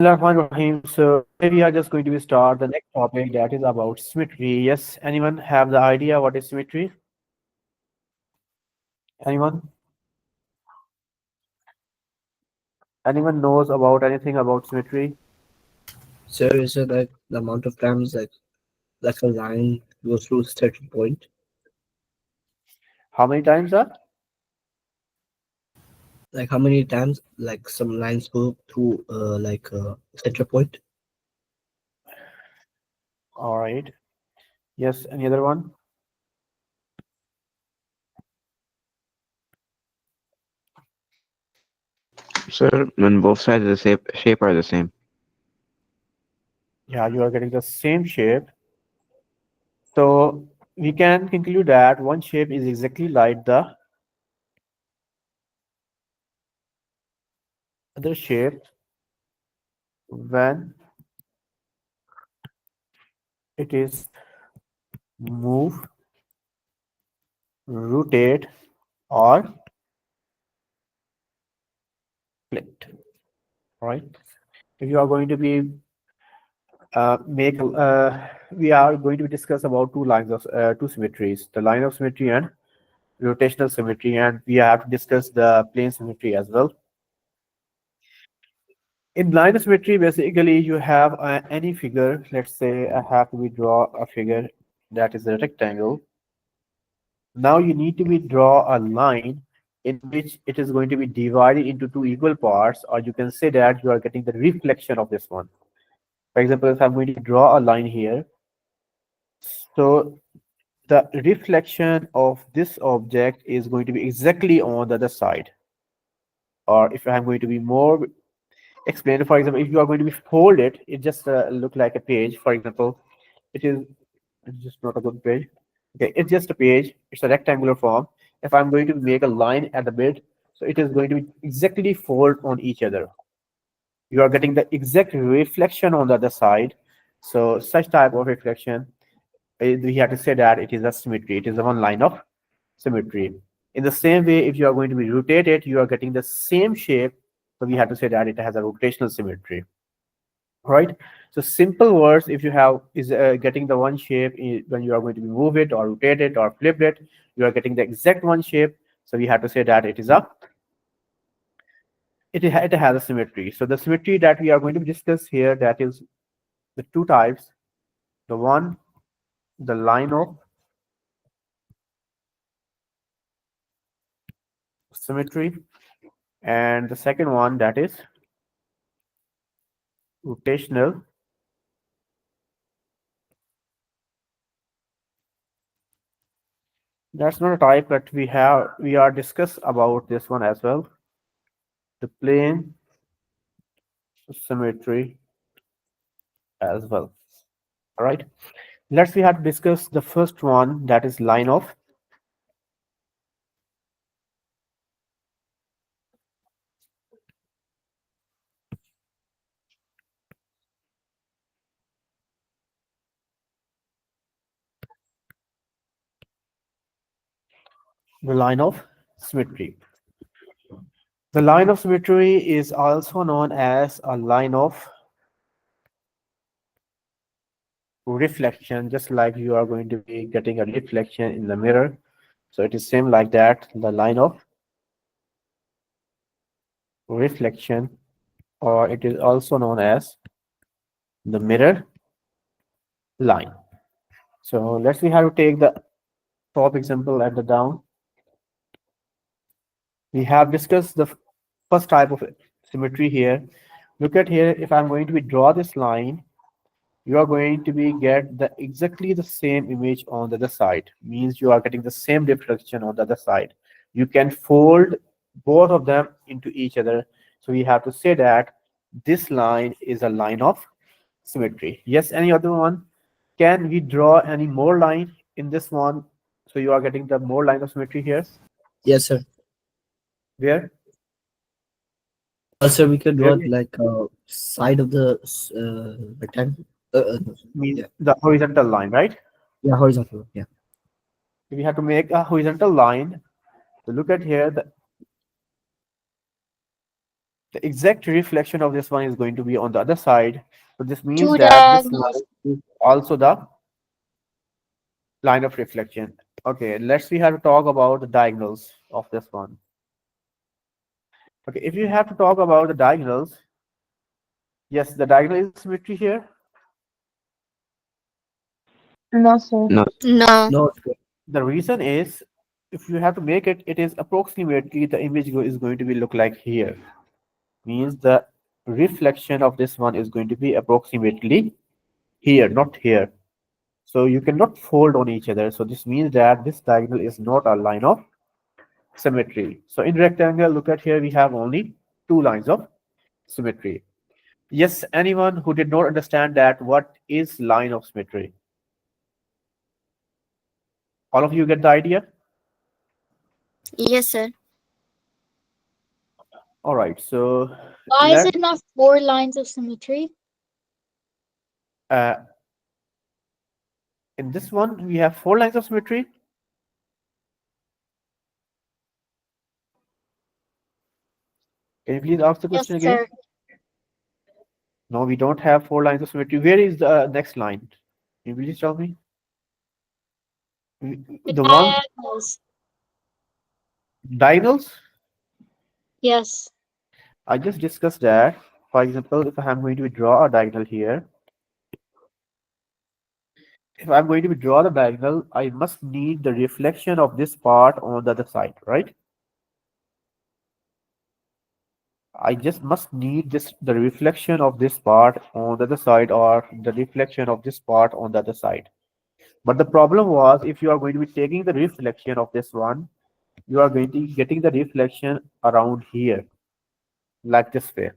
Bismillahirrahmanirrahim. So today we are just going to start the next topic that is about symmetry. Yes, anyone have the idea what is symmetry? Anyone? Anyone knows about anything about symmetry? So is it like the amount of times like a line goes through a certain point? How many times are? Like how many times like some lines go through like a center point? All right. Yes, any other one? Sir, when both sides of the shape are the same. Yeah, you are getting the same shape. So we can conclude that one shape is exactly like the other shape when it is move, rotate, or flipped. All right. If you are going to be make we are going to discuss about two symmetries, the line of symmetry and rotational symmetry, and we have to discuss the plane symmetry as well. In line of symmetry, basically you have any figure. Let's say I have to be draw a figure that is a rectangle. Now you need to be draw a line in which it is going to be divided into two equal parts, or you can say that you are getting the reflection of this one. For example, if I'm going to draw a line here, so the reflection of this object is going to be exactly on the other side. Or if I'm going to be more explained, for example, if you are going to be folded, it just look like a page. For example, it is it's just not a good page. Okay, it's just a page. It's a rectangular form. If I'm going to make a line at the mid, so it is going to be exactly fold on each other. You are getting the exact reflection on the other side. So such type of reflection, we have to say that it is a symmetry. It is a one line of symmetry. In the same way, if you are going to be rotated, you are getting the same shape. So we have to say that it has a rotational symmetry, right? So simple words, if you have is getting the one shape when you are going to be move it or rotate it or flip it, you are getting the exact one shape. So we have to say that it has a symmetry. So the symmetry that we are going to discuss here, that is the two types. The one, the line of symmetry, and the second one, that is rotational. That's not a type, but we are discuss about this one as well. The plane symmetry as well. All right. Let's we have to discuss the first one, that is line of the line of symmetry. The line of symmetry is also known as a line of reflection, just like you are going to be getting a reflection in the mirror. So it is same like that, the line of reflection, or it is also known as the mirror line. So let's see how to take the top example at the down. We have discussed the first type of symmetry here. Look at here, if I'm going to be draw this line, you are going to be get the exactly the same image on the other side. Means you are getting the same reflection on the other side. You can fold both of them into each other. So we have to say that this line is a line of symmetry. Yes, any other one? Can we draw any more line in this one? So you are getting the more line of symmetry here. Yes, sir. Where? Also, we can Where draw like side of the rectangle. No, sorry. means Yeah, the horizontal line, right? yeah, horizontal. Yeah. We have to make a horizontal line. So look at here, The exact reflection of this one is going to be on the other side. So this means Two that this line diagonals. is also the line of reflection. Okay, let's see how to talk about the diagonals of this one. Okay, if you have to talk about the diagonals, yes, the diagonal is symmetry here. No, sir. No, No. No, The reason is if you have to make it, it is approximately the image is going to be look like here. Means the reflection of this one is going to be approximately here, not here. So you cannot fold on each other. So this means that this diagonal is not a line of symmetry. So in rectangle, look at here, we have only two lines of symmetry. Yes, anyone who did not understand that, what is line of symmetry? All of you get the idea? Yes, sir. All right, so Why is let it not four lines of symmetry? uh, in this one we have four lines of symmetry. Can you please ask the Yes, question again? sir. No, we don't have four lines of symmetry. Where is the next line? Can you please tell me? The The one diagonals. diagonals? Yes. I just discussed that. For example, if I'm going to draw a diagonal here, if I'm going to draw the diagonal, I must need the reflection of this part on the other side, right? I just must need this the reflection of this part on the other side or the reflection of this part on the other side. But the problem was if you are going to be taking the reflection of this one, you are going to be getting the reflection around here, like this way.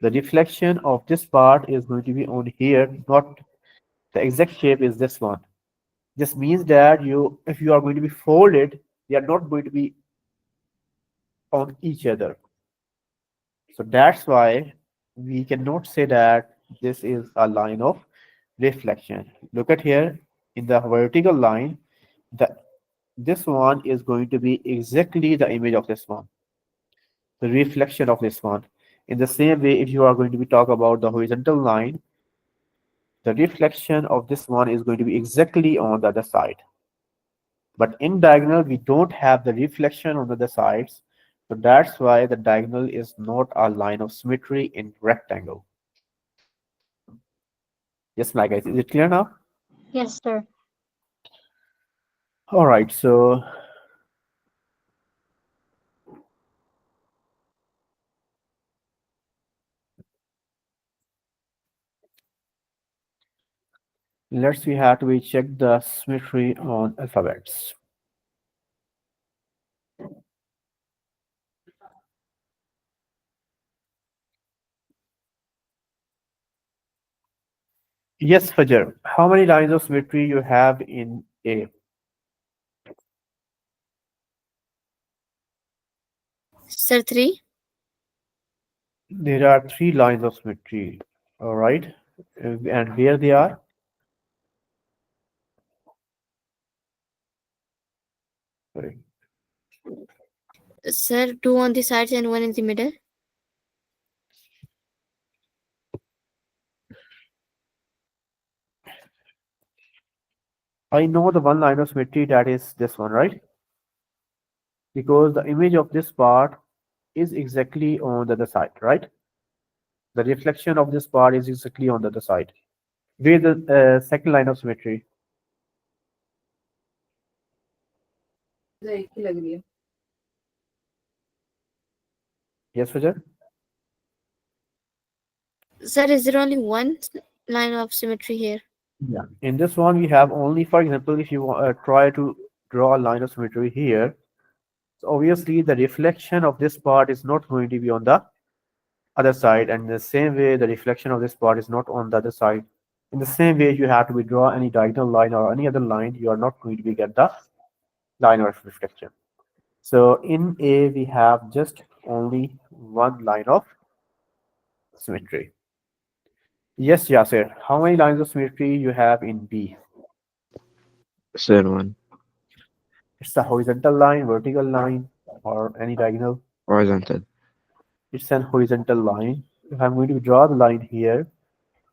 The reflection of this part is going to be on here, not the exact shape is this one. This means that you, if you are going to be folded, they are not going to be on each other. So that's why we cannot say that this is a line of reflection. Look at here in the vertical line, the this one is going to be exactly the image of this one, the reflection of this one. In the same way, if you are going to be talk about the horizontal line, the reflection of this one is going to be exactly on the other side. But in diagonal, we don't have the reflection on the other sides. So that's why the diagonal is not a line of symmetry in rectangle. Yes, my guys, is it clear now? Yes, sir. All right, so let's see how do we check the symmetry on alphabets. Yes, Fajar, how many lines of symmetry you have in A? Sir, three. There are three lines of symmetry. All right, and where they are? Sorry. Sir, two on the sides and one in the middle. I know the one line of symmetry that is this one, right? Because the image of this part is exactly on the other side, right? The reflection of this part is exactly on the other side. Where the second line of symmetry? Yes, Fajar? Sir, is there only one line of symmetry here? Yeah. In this one, we have only, for example, if you try to draw a line of symmetry here, so obviously the reflection of this part is not going to be on the other side, and in the same way, the reflection of this part is not on the other side. In the same way, you have to be draw any diagonal line or any other line, you are not going to be get the line of reflection. So in A, we have just only one line of symmetry. Yes, Yasir. How many lines of symmetry you have in B? said one. It's a horizontal line, vertical line, or any diagonal. Horizontal. It's an horizontal line. If I'm going to draw the line here,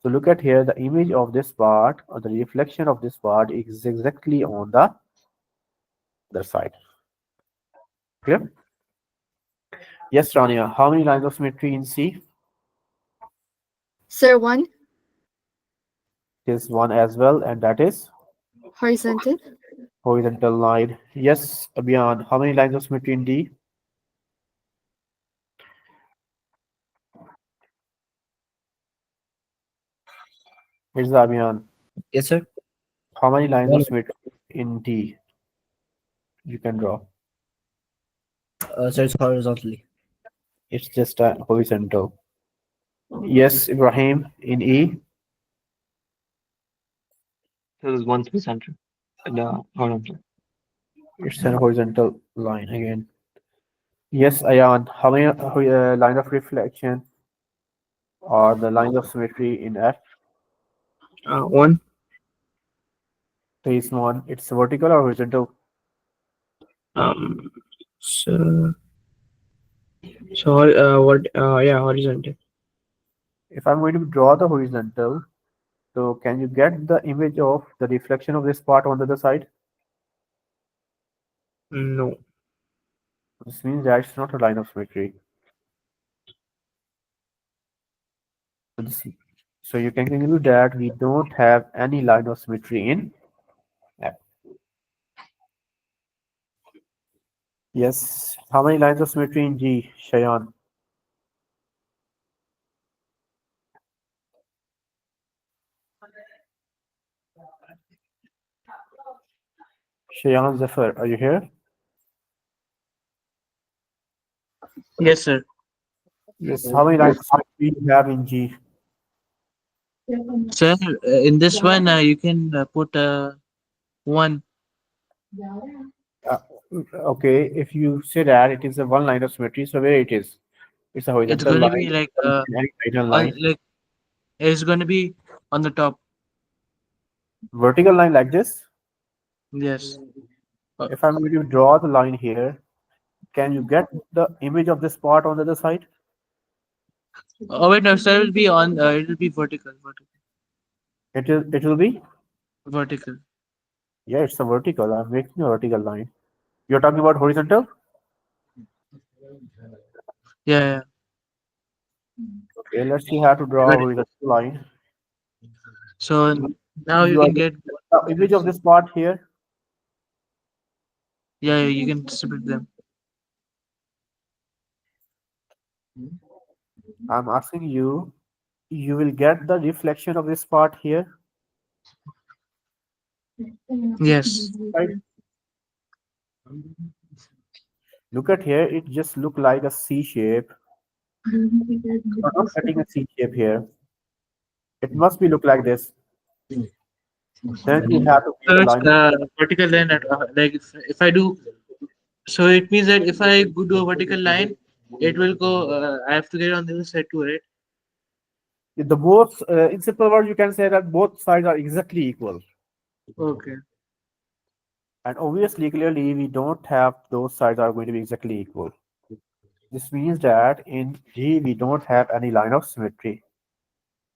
so look at here, the image of this part or the reflection of this part is exactly on the other side. Clear? Yes, Rania. How many lines of symmetry in C? Sir, one Is one as well, and that is horizontal. horizontal line. Yes, Abhiyan. How many lines of symmetry in D? Here's the Abhiyan. Yes, sir. How many lines of One. symmetry in D you can draw? So it's horizontally. It's just a horizontal. Yes, Ibrahim, in E. There's one to the center. No, horizontal. It's a horizontal line again. Yes, Ayan. How many line of reflection or the line of symmetry in F? One. There is one. It's vertical or horizontal. Um. So. What? Yeah, horizontal. If I'm going to draw the horizontal, so can you get the image of the reflection of this part on the other side? No. This means that it's not a line of symmetry. So, so you can conclude that we don't have any line of symmetry in F. Yes. How many lines of symmetry in G, Shayan? Shayan Zafar, are you here? Yes, sir. Yes. How many lines of symmetry you have in G? Sir, in this one, you can put one. Uh, okay, if you say that it is a one line of symmetry, so where it is? It's a It's horizontal gonna line, be like any diagonal on line, like it's gonna be on the top. vertical line like this. Yes. If I'm going to draw the line here, can you get the image of this part on the other side? Oh wait, no, sir. It will be on. It will be vertical. Vertical. It will be, Vertical. yeah, it's a vertical. I'm making a vertical line. You're talking about horizontal? Yeah. Yeah. Okay, let's see how to draw a Got it. horizontal line. So now you You are can get. the image of this part here. Yeah, yeah, you can split them. I'm asking you, you will get the reflection of this part here, Yes. right? Look at here, it just look like a C shape. You're not cutting a C shape here. It must be look like this. Then you have to make So a it's line of vertical line. Like if I do, so it means that if I do a vertical line, it will go. I have to get on the other side too, right? the both in simple words you can say that both sides are exactly equal. Okay. And obviously clearly we don't have those sides are going to be exactly equal. This means that in G we don't have any line of symmetry.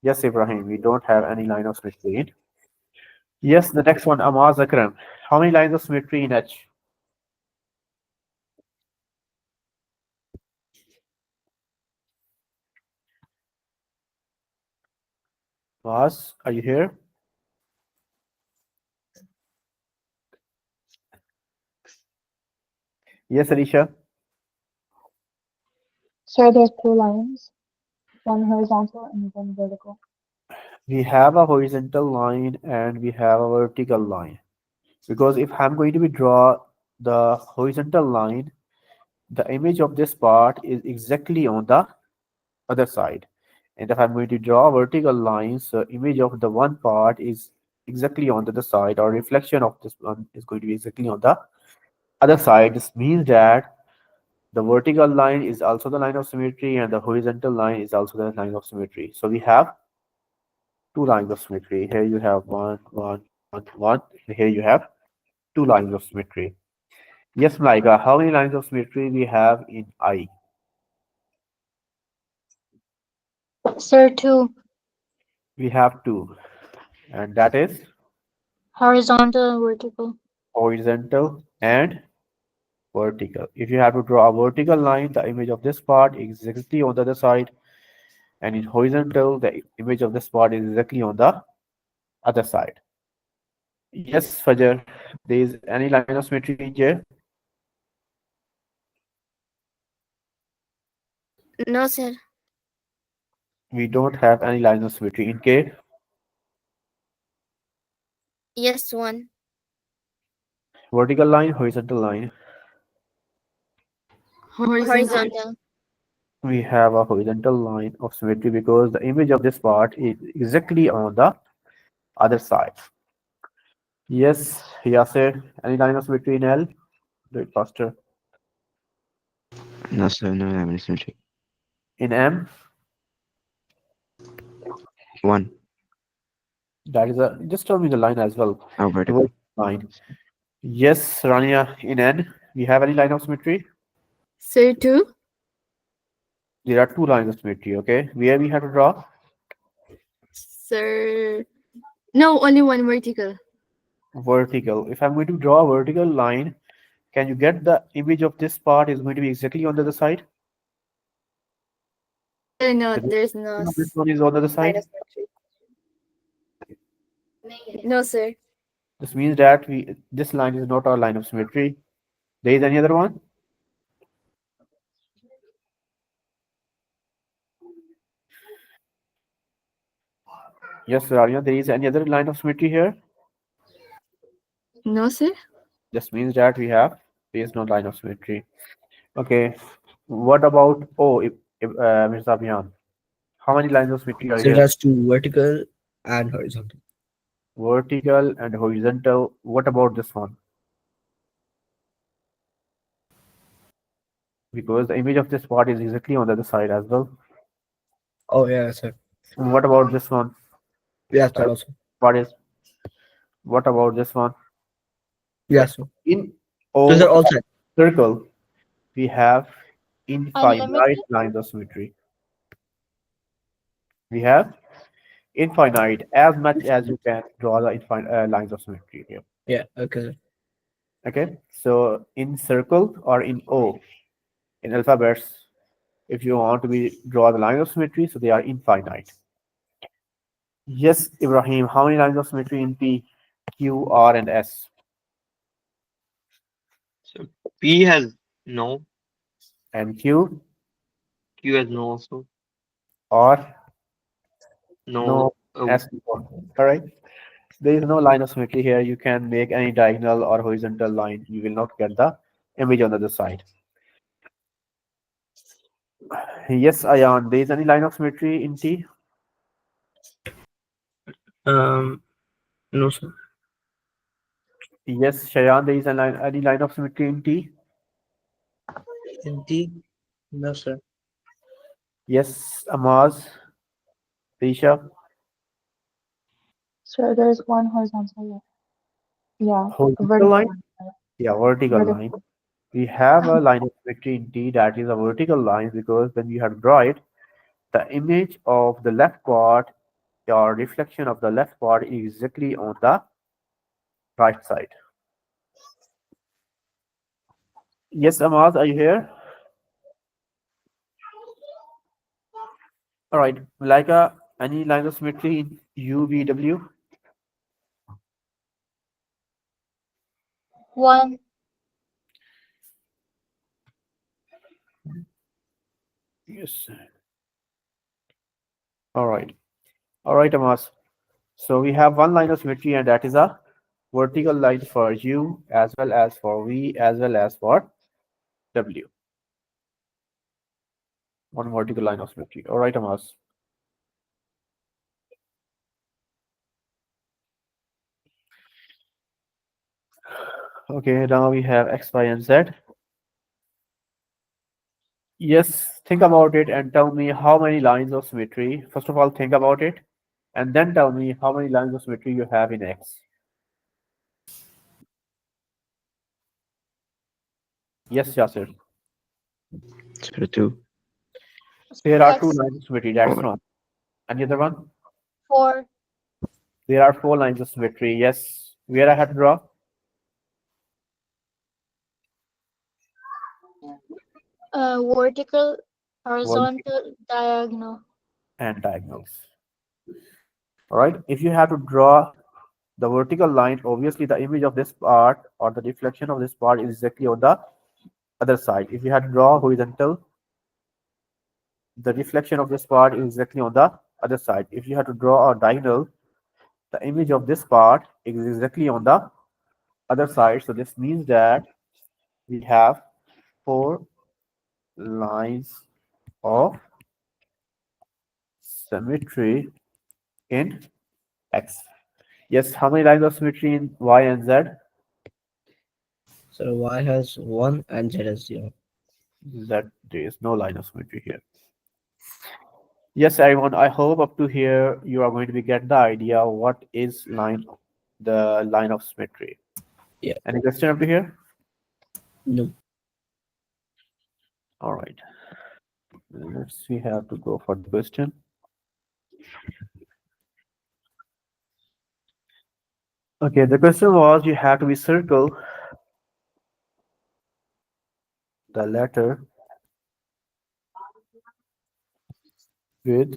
Yes, Ibrahim, we don't have any line of symmetry in. Yes, the next one, Amaz Akram. How many lines of symmetry in H? Amaz, are you here? Yes, Alicia. So there's two lines, one horizontal and one vertical. We have a horizontal line and we have a vertical line. Because if I'm going to be draw the horizontal line, the image of this part is exactly on the other side. And if I'm going to draw a vertical line, so image of the one part is exactly on the other side, or reflection of this one is going to be exactly on the other side. This means that the vertical line is also the line of symmetry and the horizontal line is also the line of symmetry. So we have two lines of symmetry. Here you have one, one, one, one. Here you have two lines of symmetry. Yes, Malaika, how many lines of symmetry we have in I? Sir, two. We have two, and that is Horizontal and vertical. horizontal and vertical. If you have to draw a vertical line, the image of this part is exactly on the other side, and in horizontal, the image of this part is exactly on the other side. Yes, Fajar, there is any line of symmetry in J? No, sir. We don't have any line of symmetry in K. Yes, one. Vertical line, horizontal line. Horizontal. We have a horizontal line of symmetry because the image of this part is exactly on the other side. Yes, Yasser, any line of symmetry in L? Do it faster. No, sir, no, I have any symmetry. In M, One. that is a, just tell me the line as well. Oh, The vertical. line. Yes, Rania, in N, we have any line of symmetry? Sir, two. There are two lines of symmetry, okay? Where we have to draw? Sir. No, only one vertical. Vertical. If I'm going to draw a vertical line, can you get the image of this part is going to be exactly on the other side? No, The there's no direction of this one is on the other line side. of symmetry. No, sir. This means that this line is not our line of symmetry. There is any other one? Yes, Rania, there is any other line of symmetry here? No, sir. This means that there is no line of symmetry. Okay. What about if Mr. Abhiyan? How many lines of symmetry are So here? that's two, vertical and horizontal. Vertical and horizontal. What about this one? Because the image of this part is exactly on the other side as well. Oh yeah, sir. And what about this one? Yes, sir. Also. What is? What about this one? Yes, sir. In Those are O all set. circle, we have infinite Unlimited. lines of symmetry. We have infinite, as much as you can draw the infinite lines of symmetry here. Yeah. Okay. Sir. Okay, so in circle or in O, in alphabets, if you want to be draw the line of symmetry, so they are infinite. Yes, Ibrahim, how many lines of symmetry in P, Q, R, and S? So P has no, And Q, Q has no also, R, no. no, S, no. Correct. There is no line of symmetry here. You can make any diagonal or horizontal line. You will not get the image on the other side. Yes, Ayan, there is any line of symmetry in T? Um. No, sir. Yes, Shayan, there is any line of symmetry in T? In T? No, sir. Yes, Amaz, Risha, Sir, there's one horizontal. Yeah, a horizontal vertical line? one. Yeah, vertical line. Vertical. We have a line of symmetry in T that is a vertical line because when you have to draw it, the image of the left part or reflection of the left part is exactly on the right side. Yes, Amaz, are you here? All right, like any line of symmetry in UVW? One. Yes. All right. All right, Amaz. So we have one line of symmetry, and that is a vertical line for U as well as for V as well as for W. One vertical line of symmetry. All right, Amaz. Okay, now we have X, Y, and Z. Yes, think about it and tell me how many lines of symmetry. First of all, think about it, and then tell me how many lines of symmetry you have in X. Yes, Yasir. So two. There are X. two lines of symmetry. That's Or wrong. Any other one? 4. There are 4 lines of symmetry. Yes. Where I have to draw? Vertical, Vertical horizontal, diagonal. and diagonals. All right. If you have to draw the vertical line, obviously the image of this part or the reflection of this part is exactly on the other side. If you have to draw horizontal, the reflection of this part is exactly on the other side. If you have to draw a diagonal, the image of this part is exactly on the other side. So this means that we have 4 lines of symmetry in X. Yes, how many lines of symmetry in Y and Z? So Y has 1 and Z has 0. Z, there is no line of symmetry here. Yes, everyone, I hope up to here you are going to be get the idea what is the line of symmetry. Yeah. Any question up to here? No. All right. Let's we have to go for the question. Okay, the question was you have to be circle the letter with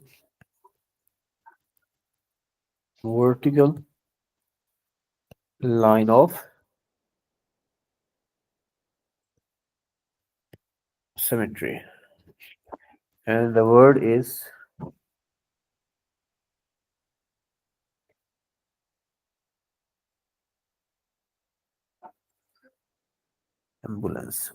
vertical line of symmetry. And the word is ambulance.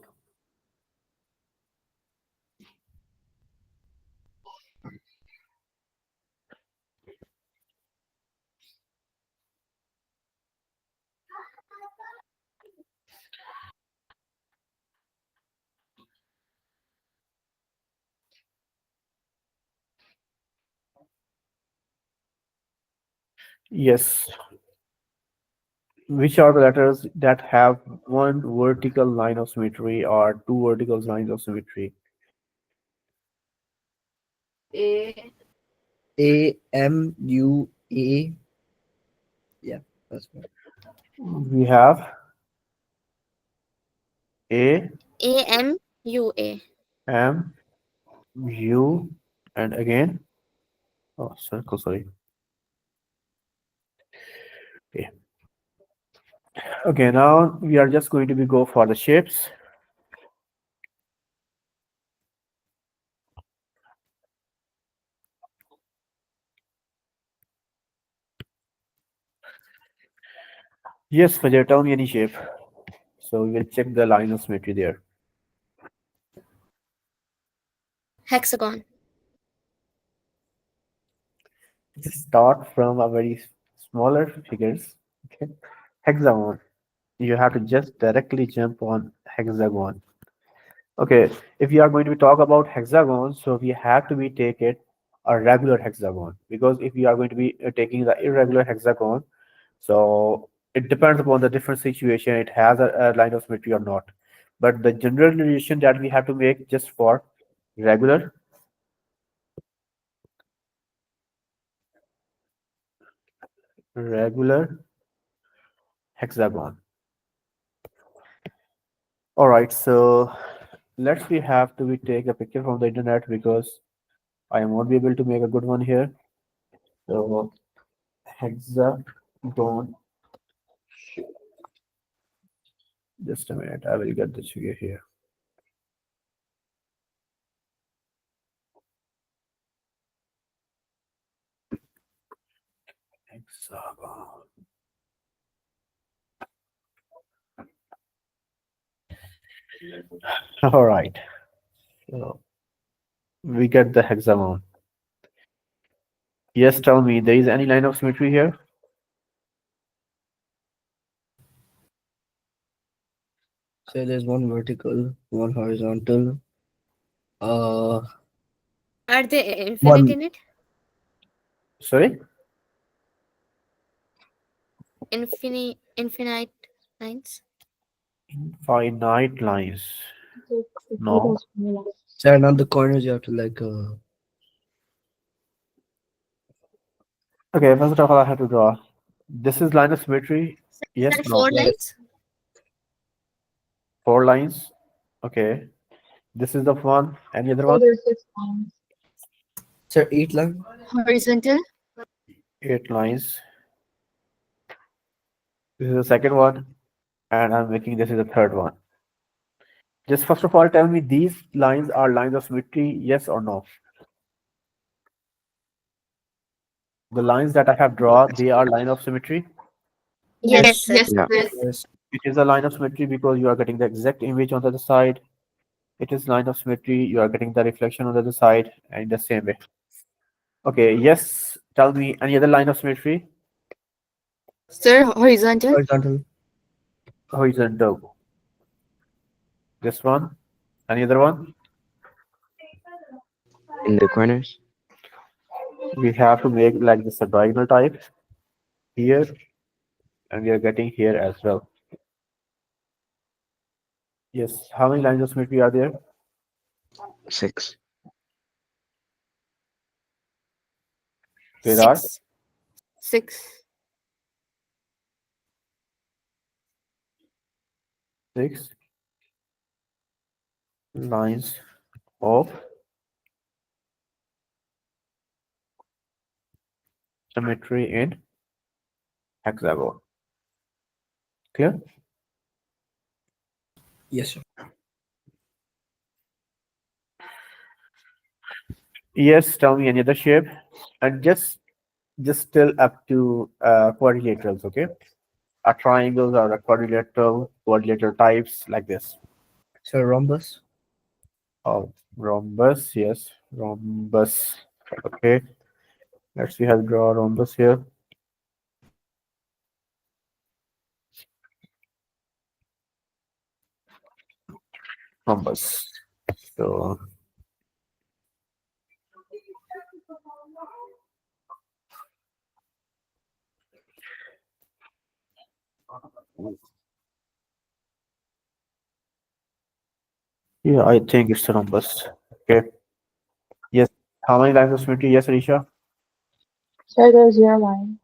Yes. Which are the letters that have one vertical line of symmetry or 2 vertical lines of symmetry? A M U A. Yeah, that's right. We have A, AMUA. M, U, and again, oh, circle, sorry. Okay. Okay, now we are just going to be go for the shapes. Yes, Fajr, tell me any shape. So we will check the line of symmetry there. Hexagon. Start from a very smaller figures. Okay. Hexagon. You have to just directly jump on hexagon. Okay, if we are going to be talk about hexagon, so we have to be take it a regular hexagon, because if we are going to be taking the irregular hexagon, so it depends upon the different situation. It has a line of symmetry or not. But the generalization that we have to make just for regular regular hexagon. All right, so let's we have to be take a picture from the internet because I won't be able to make a good one here. So hexagon. Just a minute, I will get the figure here. Hexagon. All right. So we get the hexagon. Yes, tell me, there is any line of symmetry here? So there's one vertical, one horizontal. Are they infinite One. in it? Sorry? Infinite lines? Finite lines. It No. has 4 lines. So and on the corners you have to like Okay, first of all, I have to draw. This is line of symmetry. Yes, Sir, no. four lines. 4 lines. Okay. This is the one. Any other So one? there's 6 lines. Sir, 8 line. Horizontal. 8 lines. This is the second one, and I'm making this is the third one. Just first of all, tell me these lines are lines of symmetry, yes or no? The lines that I have drawn, they are line of symmetry. Yes, sir. Yeah. Yes. It is a line of symmetry because you are getting the exact image on the other side. It is line of symmetry, you are getting the reflection on the other side, and in the same way. Okay, yes, tell me any other line of symmetry? Sir, horizontal. Horizontal. Horizontal. This one. Any other one? In the corners. We have to make like this a diagonal type here, and we are getting here as well. Yes, how many lines of symmetry are there? 6. There are Six. Six. 6 lines of symmetry in hexagon. Clear? Yes, sir. Yes, tell me any other shape, and just still up to quadrilaterals, okay? A triangles or a quadrilateral types like this. Sir, rhombus. Oh, rhombus, yes, rhombus. Okay, let's see how to draw a rhombus here. Rhombus. So yeah, I think it's a rhombus. Okay. Yes. How many lines of symmetry? Yes, Risha. So there's 0 lines.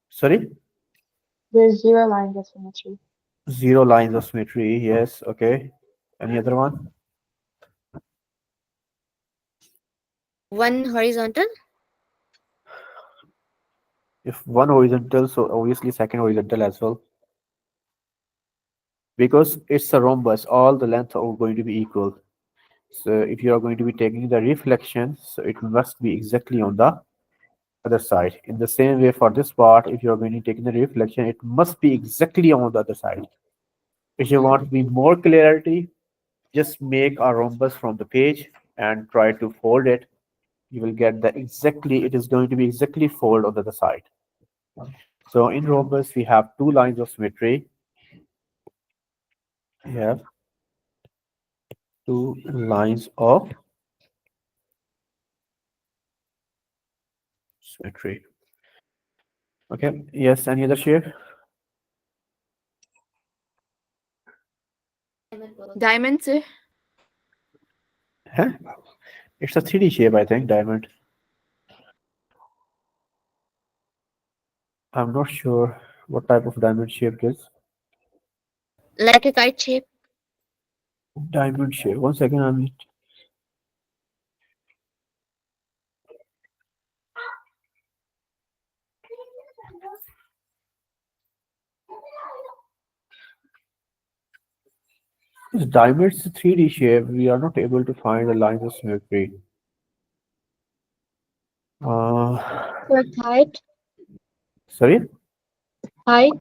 Sorry, There's 0 lines of symmetry. 0 lines of symmetry. Yes. Okay. Any other one? One horizontal. If one horizontal, so obviously second horizontal as well. Because it's a rhombus, all the lengths are going to be equal. So if you are going to be taking the reflection, so it must be exactly on the other side. In the same way for this part, if you are going to take the reflection, it must be exactly on the other side. If you want to be more clarity, just make a rhombus from the page and try to fold it. You will get the exactly, it is going to be exactly fold on the other side. So in rhombus, we have 2 lines of symmetry. We have 2 lines of symmetry. Okay, yes, any other shape? Diamond, sir. Huh? It's a 3D shape, I think, diamond. I'm not sure what type of diamond shape it is. Like a kite shape. Diamond shape. 1 second, I'm this diamond is a 3D shape. We are not able to find the lines of symmetry. So height. Sorry? Height.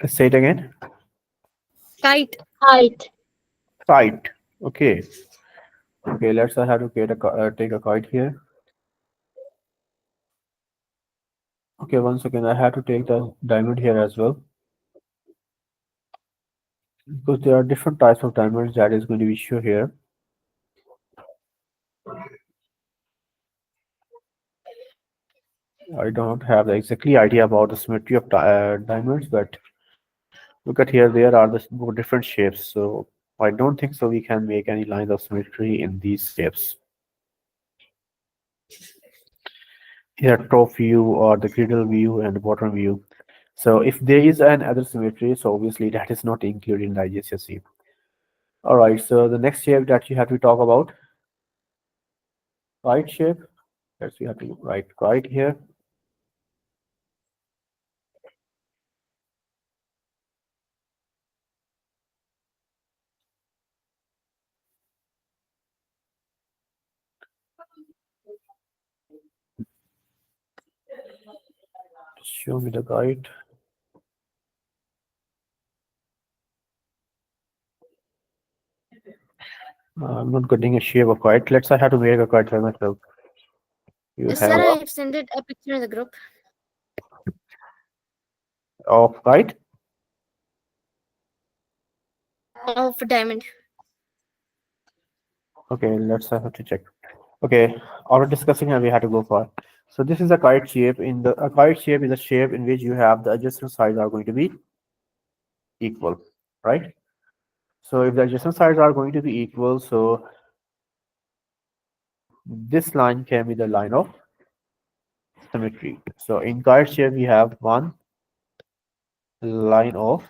Say it again. Kite. Height. Kite. Okay. Okay, let's have to get take a kite here. Okay, 1 second. I have to take the diamond here as well. Because there are different types of diamonds that is going to be shown here. I don't have the exactly idea about the symmetry of diamonds, but look at here, there are the different shapes. So I don't think so we can make any lines of symmetry in these shapes. Here, top view or the griddle view and bottom view. So if there is an other symmetry, so obviously that is not included in the IGCSE. All right, so the next shape that you have to talk about, right shape. Let's we have to write right here. Show me the guide. I'm not getting a shape of kite. Let's say I have to make a kite for myself. You Yes, have sir, I have sent it a picture in the group of kite. of diamond. Okay, let's have to check. Okay, after discussing we have to go for. So this is a kite shape. A kite shape is a shape in which you have the adjacent sides are going to be equal, right? So if the adjacent sides are going to be equal, so this line can be the line of symmetry. So in kite shape we have one line of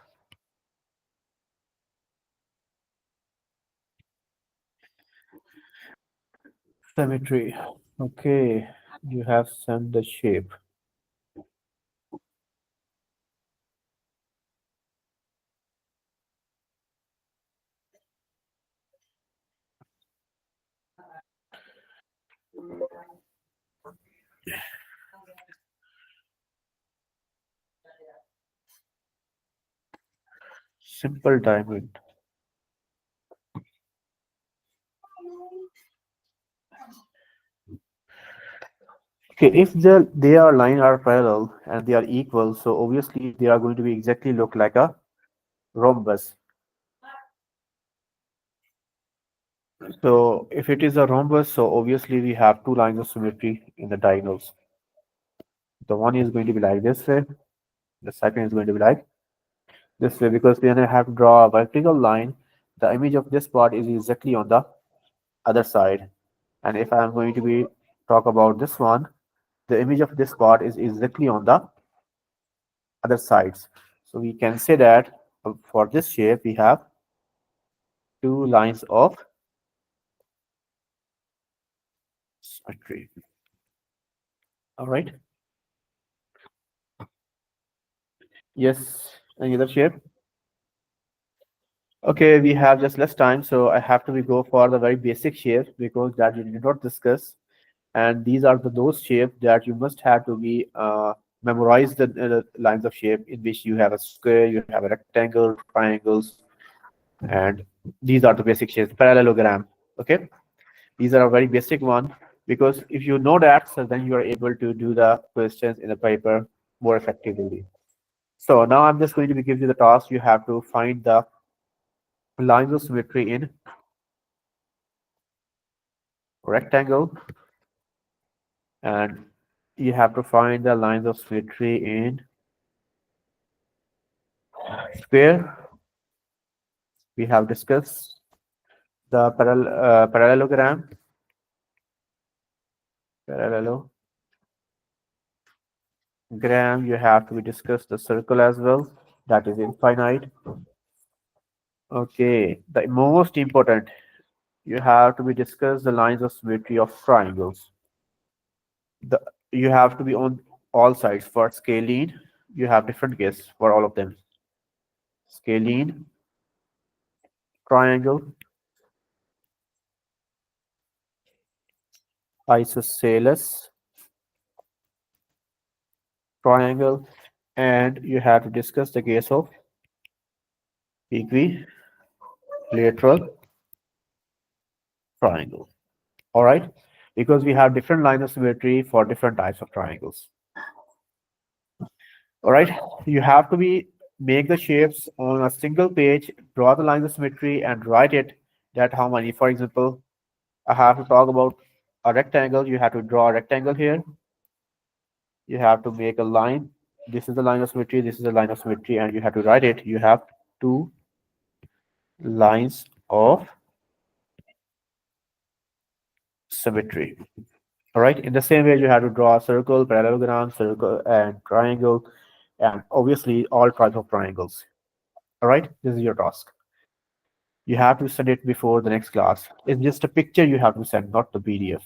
symmetry. Okay, you have sent the shape. Simple diamond. Okay, if they are line are parallel and they are equal, so obviously they are going to be exactly look like a rhombus. So if it is a rhombus, so obviously we have two lines of symmetry in the diagonals. The one is going to be like this way, the second is going to be like this way, because when I have to draw a vertical line, the image of this part is exactly on the other side. And if I'm going to be talk about this one, the image of this part is exactly on the other sides. So we can say that for this shape, we have two lines of symmetry. All right. Yes. Any other shape? Okay, we have just less time, so I have to go for the very basic shapes because that we did not discuss. And these are those shapes that you must have to be memorize the lines of shape in which you have a square, you have a rectangle, triangles, and these are the basic shapes. Parallelogram. Okay, these are a very basic one because if you know that, so then you are able to do the questions in the paper more effectively. So now I'm just going to give you the task. You have to find the lines of symmetry in rectangle, and you have to find the lines of symmetry in square. We have discussed the parallelogram. Parallelogram, you have to discuss the circle as well. That is infinite. Okay, the most important, you have to be discuss the lines of symmetry of triangles. The you have to be on all sides. For scalene, you have different cases for all of them. Scalene, triangle, isosceles, triangle, and you have to discuss the case of equilateral triangle. All right, because we have different lines of symmetry for different types of triangles. All right, you have to be make the shapes on a single page, draw the lines of symmetry, and write it. That how many? For example, I have to talk about a rectangle. You have to draw a rectangle here. You have to make a line. This is the line of symmetry. This is the line of symmetry, and you have to write it. You have two lines of symmetry. All right. In the same way, you have to draw a circle, parallelogram, circle, and triangle, and obviously all types of triangles. All right. This is your task. You have to send it before the next class. It's just a picture you have to send, not the PDF.